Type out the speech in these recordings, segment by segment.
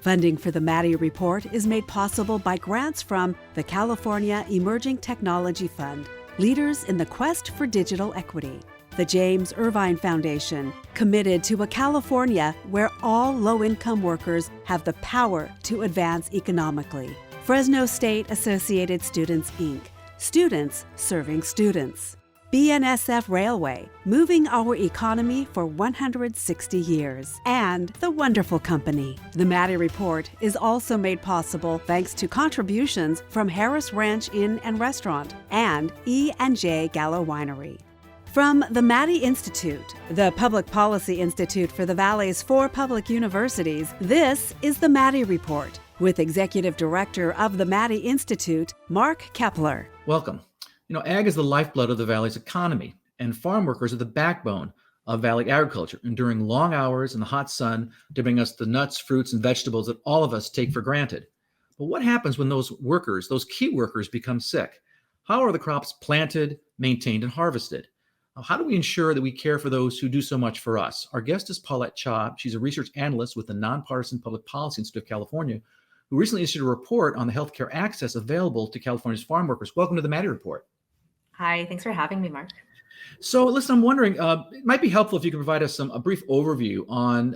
Funding for the Maddy Report is made possible by grants from the California Emerging Technology Fund, leaders in the quest for digital equity. The James Irvine Foundation, committed to a California where all low-income workers have the power to advance economically. Fresno State Associated Students, Inc., students serving students. BNSF Railway, moving our economy for 160 years. And The Wonderful Company. The Maddy Report is also made possible thanks to contributions from Harris Ranch Inn and Restaurant and E&J Gallo Winery. From the Maddy Institute, the Public Policy Institute for the Valley's 4 public universities, this is the Maddy Report with Executive Director of the Maddy Institute, Mark Keppler. Welcome. Ag is the lifeblood of the Valley's economy, and farm workers are the backbone of Valley agriculture, enduring long hours in the hot sun to bring us the nuts, fruits, and vegetables that all of us take for granted. But what happens when those workers, those key workers, become sick? How are the crops planted, maintained, and harvested? How do we ensure that we care for those who do so much for us? Our guest is Paulette. She's a research analyst with the Non-Partisan Public Policy Institute of California, who recently issued a report on the healthcare access available to California's farm workers. Welcome to the Maddy Report. Hi, thanks for having me, Mark. So listen, I'm wondering, it might be helpful if you could provide us a brief overview on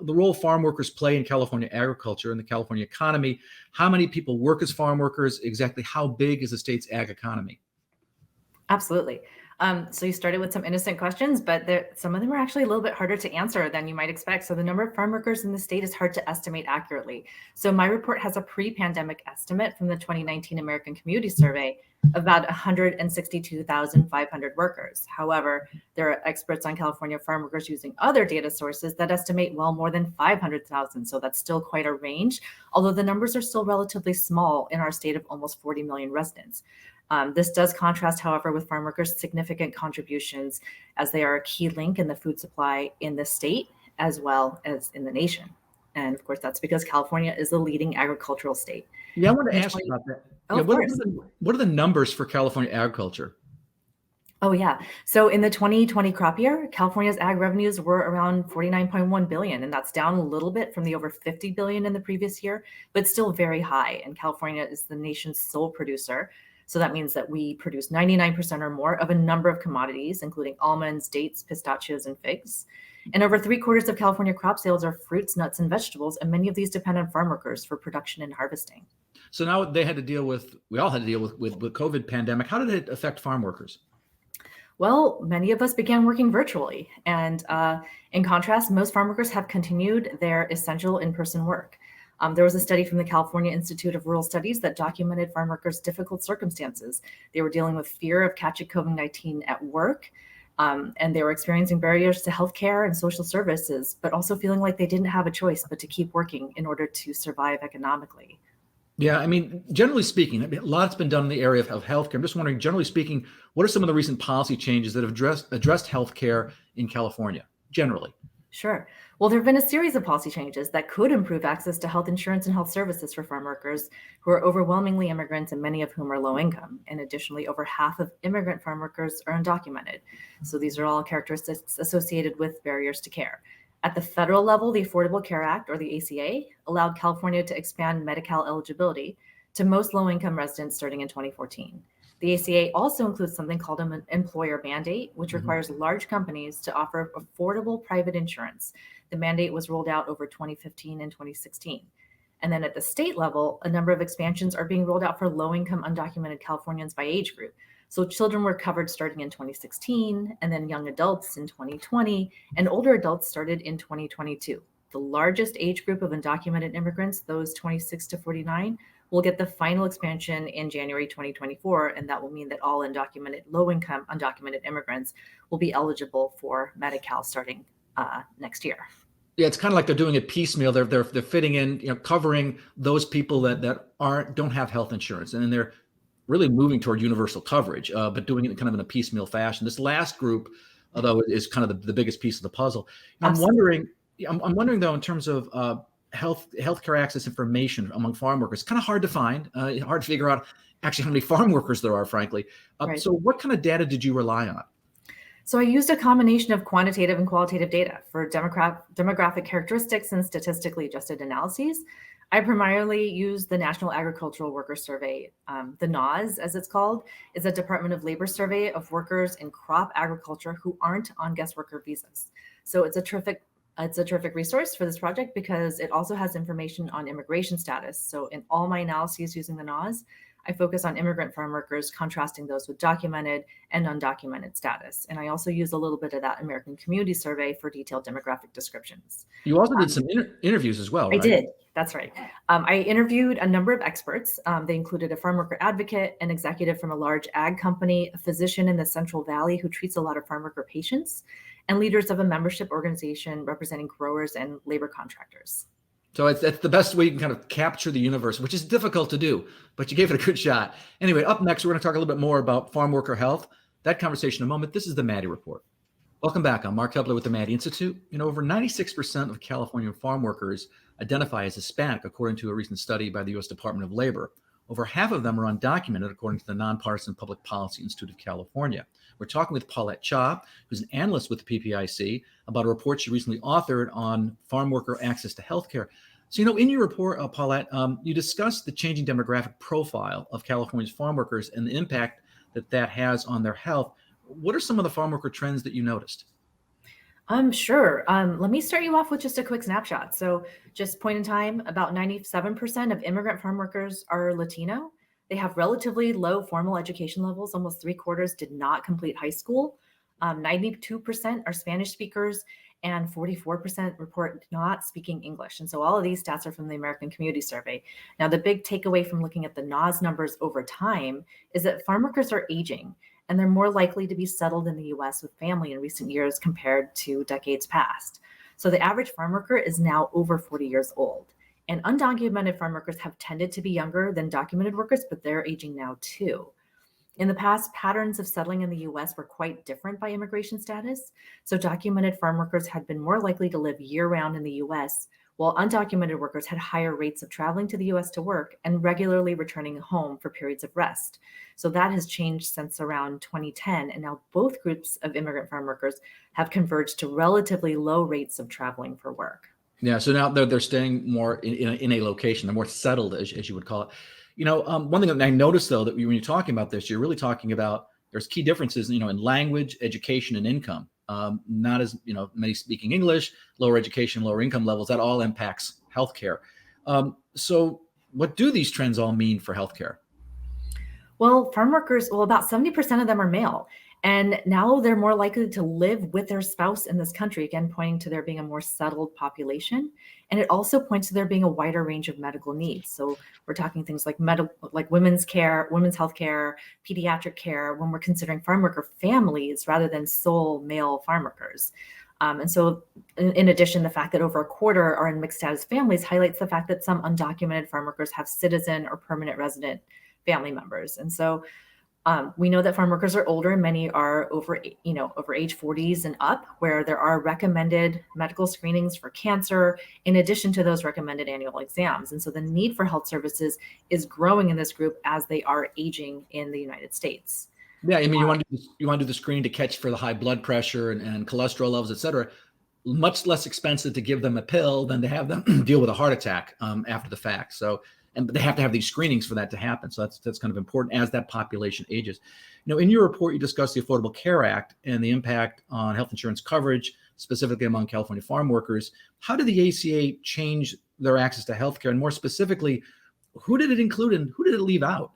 the role farm workers play in California agriculture and the California economy. How many people work as farm workers? Exactly how big is the state's ag economy? Absolutely. So you started with some innocent questions, but some of them are actually a little bit harder to answer than you might expect. So the number of farm workers in the state is hard to estimate accurately. So my report has a pre-pandemic estimate from the 2019 American Community Survey of about 162,500 workers. However, there are experts on California farm workers using other data sources that estimate well more than 500,000. So that's still quite a range, although the numbers are still relatively small in our state of almost 40 million residents. This does contrast, however, with farm workers' significant contributions, as they are a key link in the food supply in the state as well as in the nation. And of course, that's because California is the leading agricultural state. Yeah, I want to ask you about that. What are the numbers for California agriculture? Oh, yeah. So in the 2020 crop year, California's ag revenues were around 49.1 billion, and that's down a little bit from the over 50 billion in the previous year, but still very high. And California is the nation's sole producer. So that means that we produce 99% or more of a number of commodities, including almonds, dates, pistachios, and figs. And over 3/4 of California crop sales are fruits, nuts, and vegetables, and many of these depend on farm workers for production and harvesting. So now we all had to deal with COVID pandemic. How did it affect farm workers? Well, many of us began working virtually. And in contrast, most farm workers have continued their essential in-person work. There was a study from the California Institute of Rural Studies that documented farm workers' difficult circumstances. They were dealing with fear of catching COVID-19 at work, and they were experiencing barriers to healthcare and social services, but also feeling like they didn't have a choice but to keep working in order to survive economically. Yeah, I mean, generally speaking, a lot's been done in the area of healthcare. I'm just wondering, generally speaking, what are some of the recent policy changes that have addressed healthcare in California, generally? Sure. Well, there have been a series of policy changes that could improve access to health insurance and health services for farm workers who are overwhelmingly immigrants and many of whom are low income. And additionally, over half of immigrant farm workers are undocumented. So these are all characteristics associated with barriers to care. At the federal level, the Affordable Care Act, or the ACA, allowed California to expand Medi-Cal eligibility to most low-income residents starting in 2014. The ACA also includes something called an employer mandate, which requires large companies to offer affordable private insurance. The mandate was rolled out over 2015 and 2016. And then at the state level, a number of expansions are being rolled out for low-income undocumented Californians by age group. So children were covered starting in 2016, and then young adults in 2020, and older adults started in 2022. The largest age group of undocumented immigrants, those 26 to 49, will get the final expansion in January 2024, and that will mean that all undocumented, low-income undocumented immigrants will be eligible for Medi-Cal starting next year. Yeah, it's kind of like they're doing it piecemeal. They're fitting in, covering those people that don't have health insurance, and then they're really moving toward universal coverage, but doing it kind of in a piecemeal fashion. This last group, though, is kind of the biggest piece of the puzzle. I'm wondering though, in terms of healthcare access information among farm workers, it's kind of hard to find, hard to figure out actually how many farm workers there are, frankly. Right. So what kind of data did you rely on? So I used a combination of quantitative and qualitative data for demographic characteristics and statistically adjusted analyses. I primarily used the National Agricultural Worker Survey. The NAWS, as it's called, is a Department of Labor survey of workers in crop agriculture who aren't on guest worker visas. So it's a terrific resource for this project because it also has information on immigration status. So in all my analyses using the NAWS, I focus on immigrant farm workers, contrasting those with documented and undocumented status. And I also use a little bit of that American Community Survey for detailed demographic descriptions. You also did some interviews as well, I right? did. That's right. I interviewed a number of experts. They included a farm worker advocate, an executive from a large ag company, a physician in the Central Valley who treats a lot of farm worker patients, and leaders of a membership organization representing growers and labor contractors. So it's the best way you can kind of capture the universe, which is difficult to do, but you gave it a good shot. Anyway, up next, we're going to talk a little bit more about farm worker health. That conversation in a moment. This is the Maddy Report. Welcome back. I'm Mark Keppler with the Maddy Institute. Over 96% of California farm workers identify as Hispanic, according to a recent study by the U.S. Department of Labor. Over half of them are undocumented, according to the Non-Partisan Public Policy Institute of California. We're talking with Paulette Cha, who's an analyst with the PPIC, about a report she recently authored on farm worker access to healthcare. So, in your report, Paulette, you discussed the changing demographic profile of California's farm workers and the impact that has on their health. What are some of the farm worker trends that you noticed? Sure. Let me start you off with just a quick snapshot. So just point in time, about 97% of immigrant farm workers are Latino. They have relatively low formal education levels. Almost 3/4 did not complete high school. 92% are Spanish speakers and 44% report not speaking English. And so all of these stats are from the American Community Survey. Now, the big takeaway from looking at the NAWS numbers over time is that farm workers are aging, and they're more likely to be settled in the US with family in recent years compared to decades past. So the average farm worker is now over 40 years old. And undocumented farm workers have tended to be younger than documented workers, but they're aging now too. In the past, patterns of settling in the US were quite different by immigration status. So documented farm workers had been more likely to live year-round in the US, while undocumented workers had higher rates of traveling to the US to work and regularly returning home for periods of rest. So that has changed since around 2010, and now both groups of immigrant farm workers have converged to relatively low rates of traveling for work. Yeah, so now they're staying more in a location. They're more settled, as you would call it. One thing that I noticed, though, that when you're talking about this, you're really talking about there's key differences, in language, education, and income. Not as, many speaking English, lower education, lower income levels, that all impacts healthcare. So what do these trends all mean for healthcare? Well, farm workers, about 70% of them are male. And now they're more likely to live with their spouse in this country, again, pointing to there being a more settled population. And it also points to there being a wider range of medical needs. So we're talking things like women's care, women's health care, pediatric care, when we're considering farm worker families rather than sole male farm workers. And so in addition, the fact that over 1/4 are in mixed status families highlights the fact that some undocumented farm workers have citizen or permanent resident family members. And so we know that farm workers are older, and many are over age 40s and up, where there are recommended medical screenings for cancer, in addition to those recommended annual exams. And so the need for health services is growing in this group as they are aging in the United States. Yeah, I mean, you want to do the screening to catch for the high blood pressure and cholesterol levels, et cetera. Much less expensive to give them a pill than to have them deal with a heart attack after the fact. So, and they have to have these screenings for that to happen. So that's kind of important as that population ages. In your report, you discussed the Affordable Care Act and the impact on health insurance coverage, specifically among California farm workers. How did the ACA change their access to healthcare? And more specifically, who did it include and who did it leave out?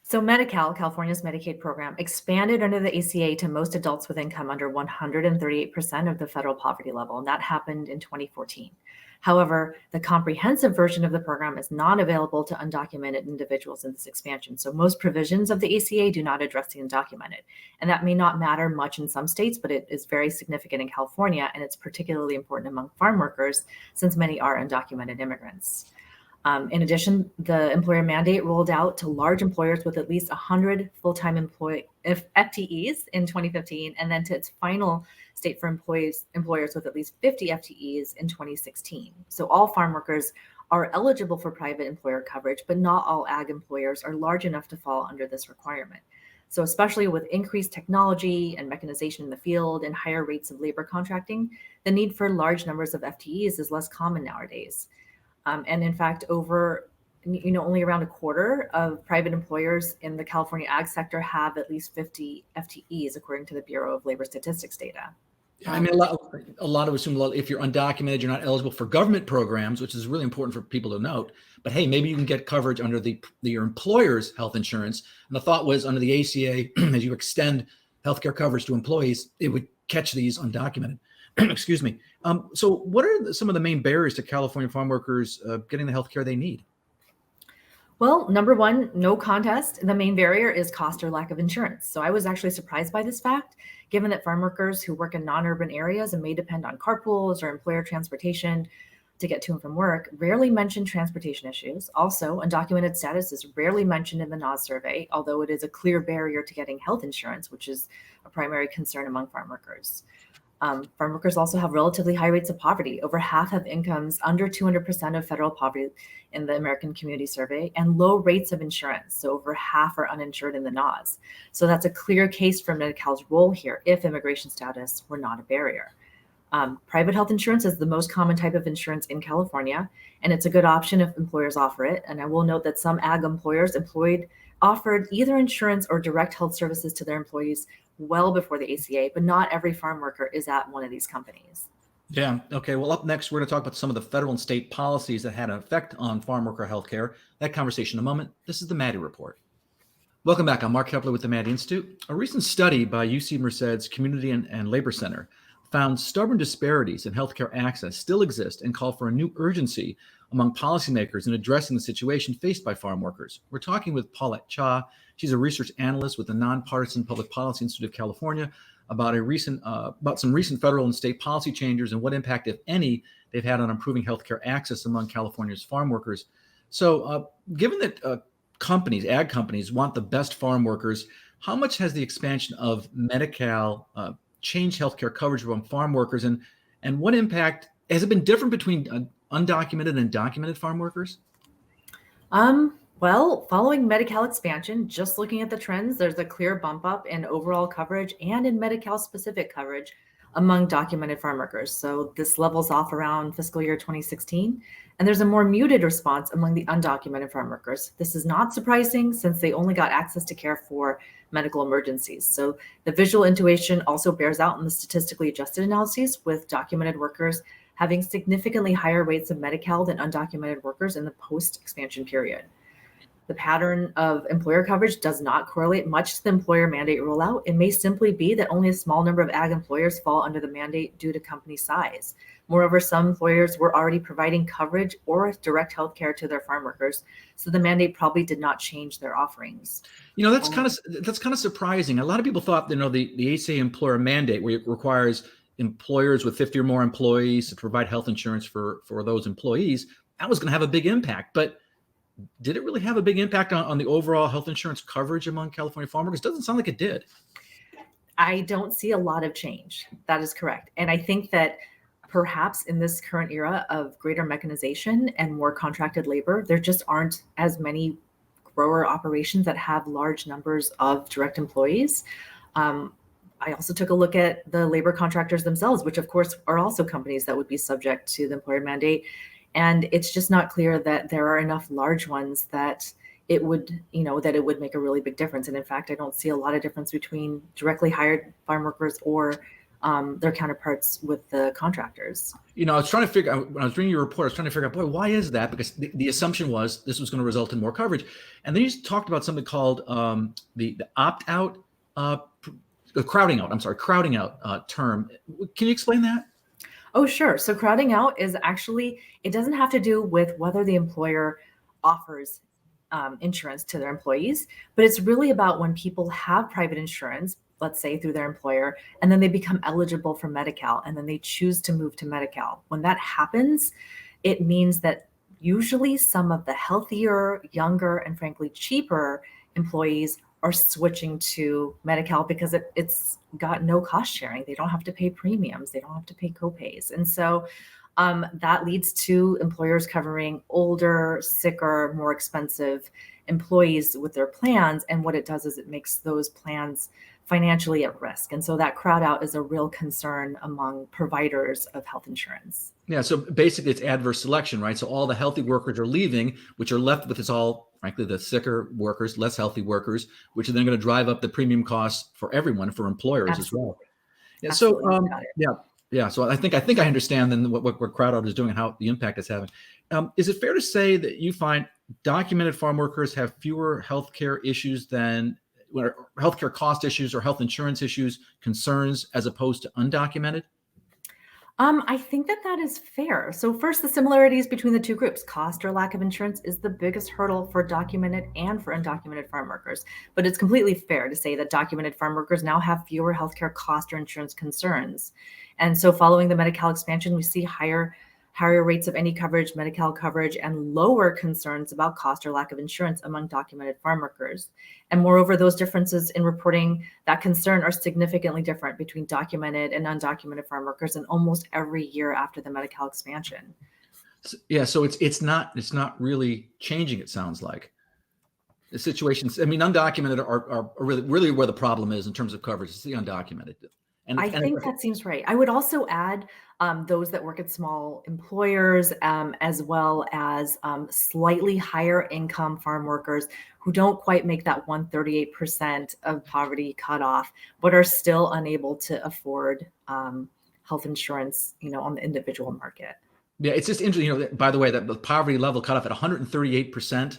So Medi-Cal, California's Medicaid program, expanded under the ACA to most adults with income under 138% of the federal poverty level, and that happened in 2014. However, the comprehensive version of the program is not available to undocumented individuals in this expansion. So most provisions of the ACA do not address the undocumented. And that may not matter much in some states, but it is very significant in California, and it's particularly important among farm workers since many are undocumented immigrants. In addition, the employer mandate rolled out to large employers with at least 100 full-time FTEs in 2015, and then to its final state for employers with at least 50 FTEs in 2016. So all farm workers are eligible for private employer coverage, but not all ag employers are large enough to fall under this requirement. So especially with increased technology and mechanization in the field and higher rates of labor contracting, the need for large numbers of FTEs is less common nowadays. And in fact, only around a quarter of private employers in the California ag sector have at least 50 FTEs, according to the Bureau of Labor Statistics data. I mean, a lot of assume if you're undocumented, you're not eligible for government programs, which is really important for people to note. But hey, maybe you can get coverage under your employer's health insurance. And the thought was under the ACA, as you extend healthcare coverage to employees, it would catch these undocumented. Excuse me. So what are some of the main barriers to California farm workers getting the healthcare they need? Well, number one, no contest. The main barrier is cost or lack of insurance. So I was actually surprised by this fact, given that farm workers who work in non-urban areas and may depend on carpools or employer transportation to get to and from work rarely mention transportation issues. Also, undocumented status is rarely mentioned in the NAS survey, although it is a clear barrier to getting health insurance, which is a primary concern among farm workers. Farm workers also have relatively high rates of poverty. Over half have incomes under 200% of federal poverty in the American Community Survey, and low rates of insurance. So over half are uninsured in the NAS. So that's a clear case for Medi-Cal's role here if immigration status were not a barrier. Private health insurance is the most common type of insurance in California, and it's a good option if employers offer it. And I will note that some ag employers offered either insurance or direct health services to their employees well before the ACA, but not every farm worker is at one of these companies. Yeah. Okay. Well, up next, we're going to talk about some of the federal and state policies that had an effect on farm worker healthcare. That conversation in a moment. This is the Maddy Report. Welcome back. I'm Mark Keppler with the Maddy Institute. A recent study by UC Merced's Community and Labor Center found stubborn disparities in healthcare access still exist and call for a new urgency among policymakers in addressing the situation faced by farm workers. We're talking with Paulette. She's a research analyst with the Non-Partisan Public Policy Institute of California about some recent federal and state policy changes and what impact, if any, they've had on improving healthcare access among California's farm workers. So given that ag companies want the best farm workers, how much has the expansion of Medi-Cal changed healthcare coverage among farm workers, and what impact has it been different between undocumented and documented farm workers? Well, following Medi-Cal expansion, just looking at the trends, there's a clear bump up in overall coverage and in Medi-Cal specific coverage among documented farm workers. So this levels off around fiscal year 2016, and there's a more muted response among the undocumented farm workers. This is not surprising since they only got access to care for medical emergencies. So the visual intuition also bears out in the statistically adjusted analyses, with documented workers having significantly higher rates of Medi-Cal than undocumented workers in the post-expansion period. The pattern of employer coverage does not correlate much to the employer mandate rollout. It may simply be that only a small number of ag employers fall under the mandate due to company size. Moreover, some employers were already providing coverage or direct health care to their farm workers, so the mandate probably did not change their offerings. That's kind of surprising. A lot of people thought, the ACA employer mandate, where it requires employers with 50 or more employees to provide health insurance for those employees, that was going to have a big impact. But did it really have a big impact on the overall health insurance coverage among California farm workers? Doesn't sound like it did. I don't see a lot of change. That is correct. And I think that perhaps in this current era of greater mechanization and more contracted labor, there just aren't as many grower operations that have large numbers of direct employees. I also took a look at the labor contractors themselves, which of course are also companies that would be subject to the employer mandate. And it's just not clear that there are enough large ones that it would make a really big difference. And in fact, I don't see a lot of difference between directly hired farm workers or their counterparts with the contractors. I was trying to figure out, when I was reading your report, I was trying to figure out, boy, why is that? Because the assumption was this was going to result in more coverage. And then you talked about something called the opt-out, crowding out term. Can you explain that? Oh, sure. So crowding out is actually, it doesn't have to do with whether the employer offers insurance to their employees, but it's really about when people have private insurance, let's say through their employer, and then they become eligible for Medi-Cal, and then they choose to move to Medi-Cal. When that happens, it means that usually some of the healthier, younger, and frankly cheaper employees are switching to Medi-Cal because it's got no cost sharing. They don't have to pay premiums. They don't have to pay copays. And so that leads to employers covering older, sicker, more expensive employees with their plans. And what it does is it makes those plans financially at risk. And so that crowd out is a real concern among providers of health insurance. Yeah, so basically it's adverse selection, right? So all the healthy workers are leaving, which are left with is all, frankly, the sicker workers, less healthy workers, which are then going to drive up the premium costs for everyone, for employers as well. Yeah. So, Absolutely. Got it. yeah. So I think I understand then what crowd out is doing and how the impact it's having. Is it fair to say that you find documented farm workers have fewer healthcare issues than healthcare cost issues or health insurance issues, concerns, as opposed to undocumented? I think that is fair. So first, the similarities between the two groups. Cost or lack of insurance is the biggest hurdle for documented and for undocumented farm workers. But it's completely fair to say that documented farm workers now have fewer healthcare cost or insurance concerns. And so following the Medi-Cal expansion, we see higher rates of any coverage, Medi-Cal coverage, and lower concerns about cost or lack of insurance among documented farm workers. And moreover, those differences in reporting that concern are significantly different between documented and undocumented farm workers in almost every year after the Medi-Cal expansion. Yeah, so it's not really changing, it sounds like. The situations, I mean, undocumented are really where the problem is in terms of coverage. It's the undocumented. And I think that seems right. I would also add those that work at small employers, as well as slightly higher income farm workers who don't quite make that 138% of poverty cutoff, but are still unable to afford health insurance, on the individual market. Yeah, it's just interesting, by the way, that the poverty level cut off at 138%.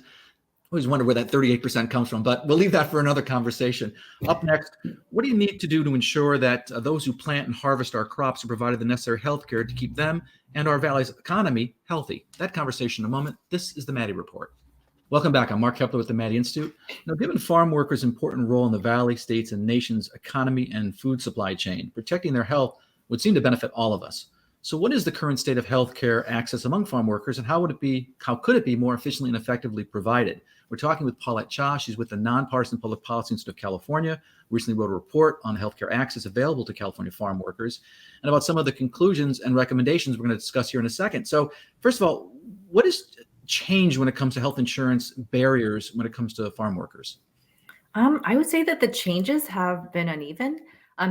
I always wonder where that 38% comes from, but we'll leave that for another conversation. Up next, what do you need to do to ensure that those who plant and harvest our crops are provided the necessary health care to keep them and our valley's economy healthy? That conversation in a moment. This is the Maddy Report. Welcome back. I'm Mark Keppler with the Maddy Institute. Now, given farm workers' important role in the valley, state's, and nation's economy and food supply chain, protecting their health would seem to benefit all of us. So what is the current state of health care access among farm workers, and how could it be more efficiently and effectively provided? We're talking with Paulette. She's with the Non-Partisan Public Policy Institute of California, recently wrote a report on healthcare access available to California farm workers, and about some of the conclusions and recommendations we're going to discuss here in a second. So first of all, what has changed when it comes to health insurance barriers when it comes to farm workers? I would say that the changes have been uneven.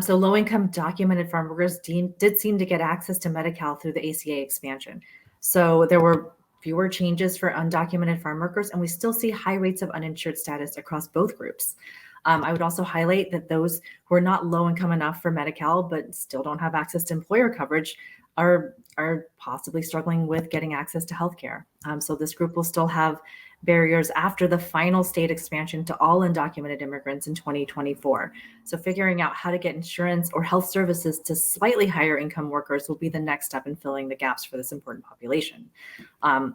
So low-income documented farm workers did seem to get access to Medi-Cal through the ACA expansion. So there were fewer changes for undocumented farm workers, and we still see high rates of uninsured status across both groups. I would also highlight that those who are not low income enough for Medi-Cal but still don't have access to employer coverage are possibly struggling with getting access to healthcare. So this group will still have barriers after the final state expansion to all undocumented immigrants in 2024. So figuring out how to get insurance or health services to slightly higher income workers will be the next step in filling the gaps for this important population.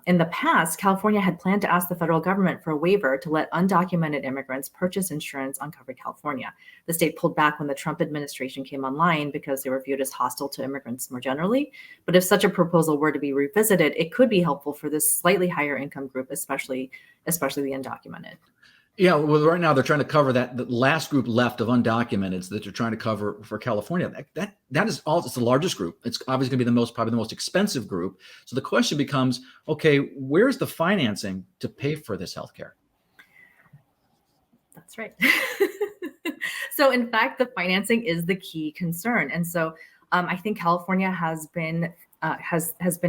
In the past, California had planned to ask the federal government for a waiver to let undocumented immigrants purchase insurance on Covered California. The state pulled back when the Trump administration came online because they were viewed as hostile to immigrants more generally. But if such a proposal were to be revisited, it could be helpful for this slightly higher income group, especially the undocumented. Yeah, well, right now they're trying to cover the last group left of undocumented that they're trying to cover for California. That is all. It's the largest group. It's obviously going to be probably the most expensive group. So the question becomes, okay, where's the financing to pay for this healthcare? That's right. So in fact, the financing is the key concern, and so I think California has been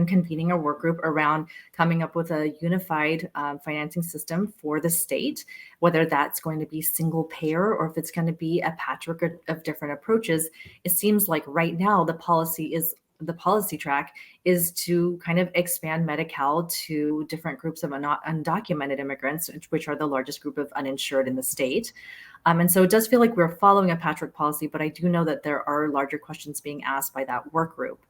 convening a work group around coming up with a unified financing system for the state, whether that's going to be single payer or if it's going to be a patchwork of different approaches. It seems like right now the policy track is to kind of expand Medi-Cal to different groups of undocumented immigrants, which are the largest group of uninsured in the state. And so it does feel like we're following a patchwork policy, but I do know that there are larger questions being asked by that work group.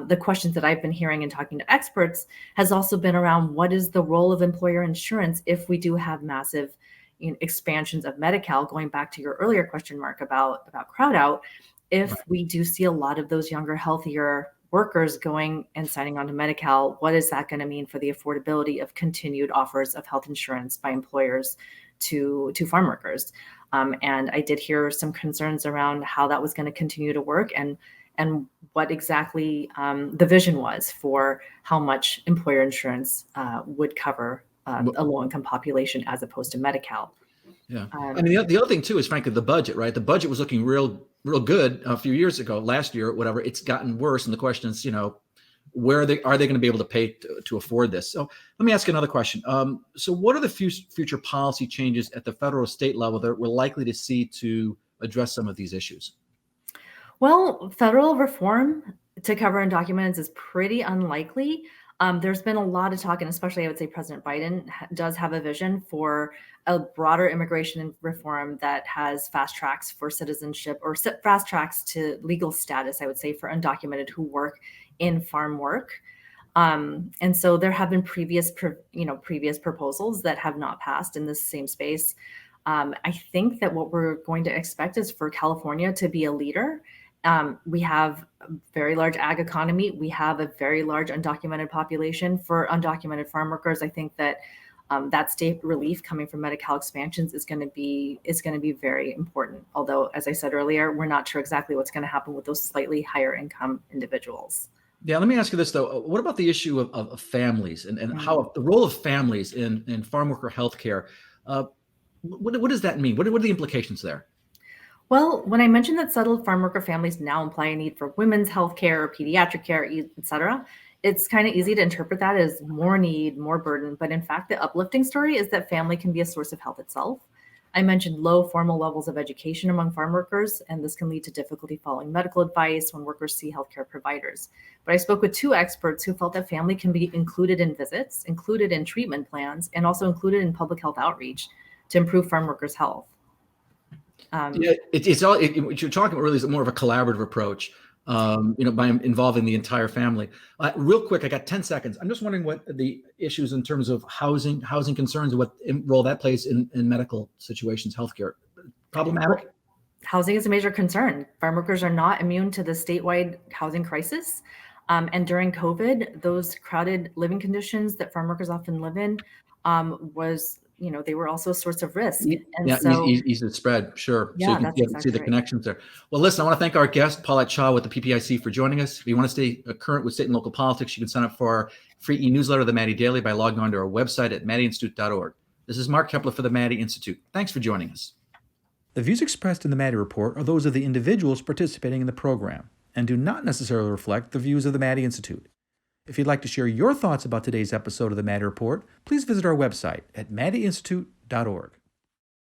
The questions that I've been hearing and talking to experts has also been around what is the role of employer insurance if we do have massive expansions of Medi-Cal, going back to your earlier question, Mark, about crowd out. If we do see a lot of those younger, healthier workers going and signing on to Medi-Cal, what is that going to mean for the affordability of continued offers of health insurance by employers to farm workers? And I did hear some concerns around how that was going to continue to work. And and what exactly the vision was for how much employer insurance would cover a low-income population as opposed to Medi-Cal. Yeah. I mean, the other thing too is frankly the budget, right? The budget was looking real good a few years ago, last year, whatever. It's gotten worse, and the question is, where are they going to be able to pay to afford this? So let me ask another question. So what are the future policy changes at the federal or state level that we're likely to see to address some of these issues? Well, federal reform to cover undocumented is pretty unlikely. There's been a lot of talk, and especially I would say President Biden does have a vision for a broader immigration reform that has fast tracks for citizenship or fast tracks to legal status, I would say, for undocumented who work in farm work. And so there have been previous proposals that have not passed in this same space. I think that what we're going to expect is for California to be a leader. We have a very large ag economy. We have a very large undocumented population. For undocumented farm workers, I think that that state relief coming from Medi-Cal expansions is going to be very important. Although, as I said earlier, we're not sure exactly what's going to happen with those slightly higher income individuals. Yeah, let me ask you this though. What about the issue of families and how the role of families in farm worker healthcare? What does that mean? What are the implications there? Well, when I mentioned that settled farm worker families now imply a need for women's health care or pediatric care, et cetera, it's kind of easy to interpret that as more need, more burden. But in fact, the uplifting story is that family can be a source of health itself. I mentioned low formal levels of education among farm workers, and this can lead to difficulty following medical advice when workers see healthcare providers. But I spoke with two experts who felt that family can be included in visits, included in treatment plans, and also included in public health outreach to improve farm workers' health. What you're talking about really is more of a collaborative approach, by involving the entire family. Real quick, I got 10 seconds. I'm just wondering what the issues in terms of housing concerns, and what role that plays in medical situations, healthcare. Problematic? Housing is a major concern. Farm workers are not immune to the statewide housing crisis. And during COVID, those crowded living conditions that farm workers often live in they were also a source of risk. And easy to spread, sure. Yeah, so you can see the connections there. Well, listen, I want to thank our guest, Paulette Shaw with the PPIC, for joining us. If you want to stay current with state and local politics, you can sign up for our free e-newsletter, the Maddy Daily, by logging on to our website at maddyinstitute.org. This is Mark Keppler for the Maddy Institute. Thanks for joining us. The views expressed in the Maddy Report are those of the individuals participating in the program and do not necessarily reflect the views of the Maddy Institute. If you'd like to share your thoughts about today's episode of the Maddy Report, please visit our website at maddyinstitute.org.